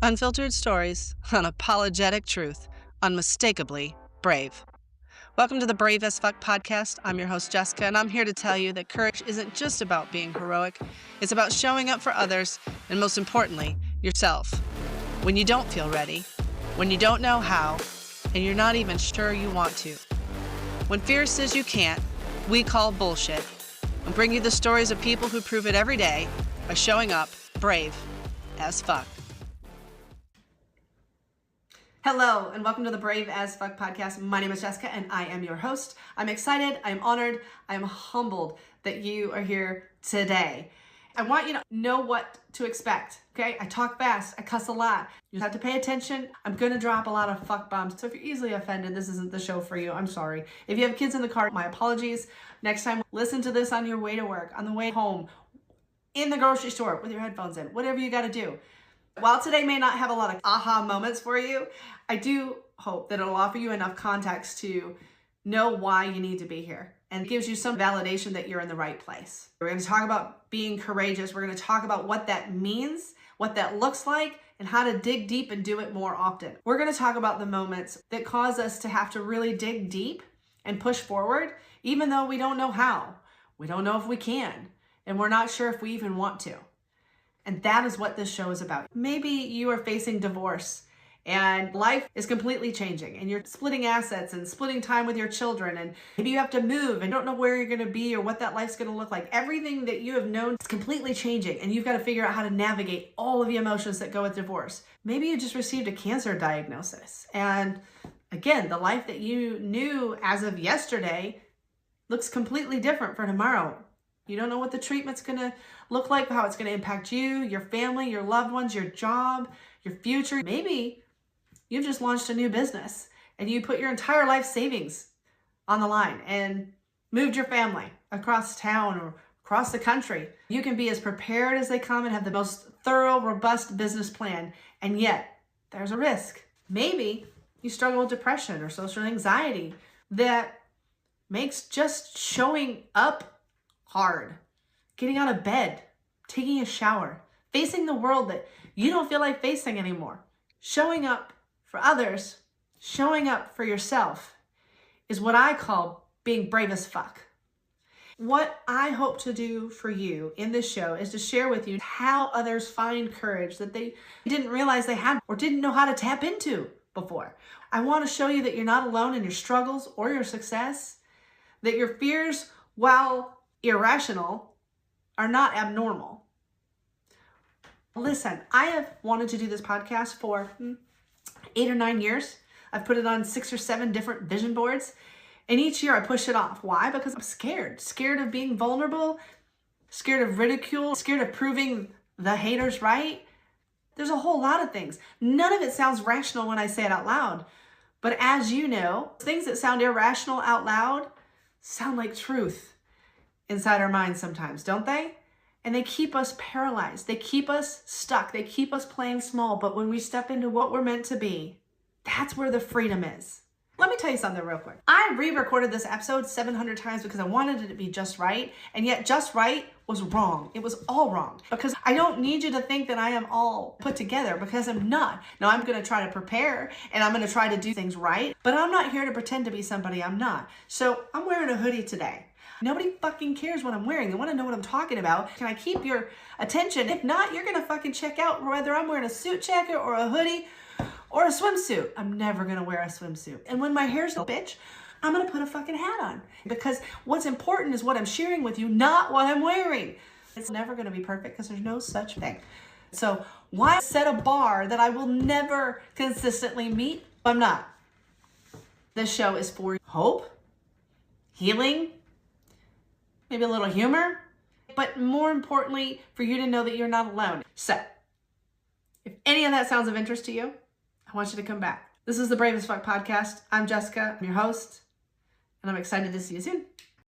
Unfiltered stories, unapologetic truth, unmistakably brave. Welcome to the BraveAF Podcast. I'm your host, Jessica, and I'm here to tell you that courage isn't just about being heroic. It's about showing up for others, and most importantly, yourself. When you don't feel ready, when you don't know how, and you're not even sure you want to. When fear says you can't, we call bullshit, and bring you the stories of people who prove it every day by showing up brave as fuck. Hello, and welcome to the BraveAF Podcast. My name is Jessica, and I am your host. I'm excited, I'm honored, I'm humbled that you are here today. I want you to know what to expect, okay? I talk fast, I cuss a lot. You have to pay attention. I'm gonna drop a lot of fuck bombs, so if you're easily offended, this isn't the show for you. I'm sorry. If you have kids in the car, my apologies. Next time, listen to this on your way to work, on the way home, in the grocery store, with your headphones in, whatever you gotta do. While today may not have a lot of aha moments for you, I do hope that it'll offer you enough context to know why you need to be here and gives you some validation that you're in the right place. We're going to talk about being courageous. We're going to talk about what that means, what that looks like, and how to dig deep and do it more often. We're going to talk about the moments that cause us to have to really dig deep and push forward, even though we don't know how. We don't know if we can, and we're not sure if we even want to. And that is what this show is about. Maybe you are facing divorce and life is completely changing and you're splitting assets and splitting time with your children, and maybe you have to move and don't know where you're going to be or what that life's going to look like. Everything that you have known is completely changing, and you've got to figure out how to navigate all of the emotions that go with divorce. Maybe you just received a cancer diagnosis, and again, the life that you knew as of yesterday looks completely different for tomorrow. You don't know what the treatment's going to look like, how it's going to impact you, your family, your loved ones, your job, your future. Maybe you've just launched a new business and you put your entire life savings on the line and moved your family across town or across the country. You can be as prepared as they come and have the most thorough, robust business plan, and yet there's a risk. Maybe you struggle with depression or social anxiety that makes just showing up hard. Getting out of bed, taking a shower, facing the world that you don't feel like facing anymore. Showing up for others, showing up for yourself is what I call being brave as fuck. What I hope to do for you in this show is to share with you how others find courage that they didn't realize they had or didn't know how to tap into before. I want to show you that you're not alone in your struggles or your success, that your fears, while irrational, are not abnormal. Listen, I have wanted to do this podcast for 8 or 9 years. I've put it on 6 or 7 different vision boards, and each year I push it off. Why? Because I'm scared of being vulnerable, scared of ridicule, scared of proving the haters right. There's a whole lot of things. None of it sounds rational when I say it out loud. But as you know, things that sound irrational out loud sound like truth inside our minds sometimes, don't they? And they keep us paralyzed. They keep us stuck. They keep us playing small. But when we step into what we're meant to be, that's where the freedom is. Let me tell you something real quick. I re-recorded this episode 700 times because I wanted it to be just right. And yet just right was wrong. It was all wrong. Because I don't need you to think that I am all put together, because I'm not. Now I'm going to try to prepare and I'm going to try to do things right. But I'm not here to pretend to be somebody I'm not. So I'm wearing a hoodie today. Nobody fucking cares what I'm wearing. They want to know what I'm talking about. Can I keep your attention? If not, you're going to fucking check out whether I'm wearing a suit jacket or a hoodie or a swimsuit. I'm never going to wear a swimsuit. And when my hair's a bitch, I'm going to put a fucking hat on. Because what's important is what I'm sharing with you, not what I'm wearing. It's never going to be perfect because there's no such thing. So why set a bar that I will never consistently meet? I'm not. This show is for hope, healing, maybe a little humor, but more importantly, for you to know that you're not alone. So, if any of that sounds of interest to you, I want you to come back. This is the BraveAF Podcast. I'm Jessica, I'm your host, and I'm excited to see you soon.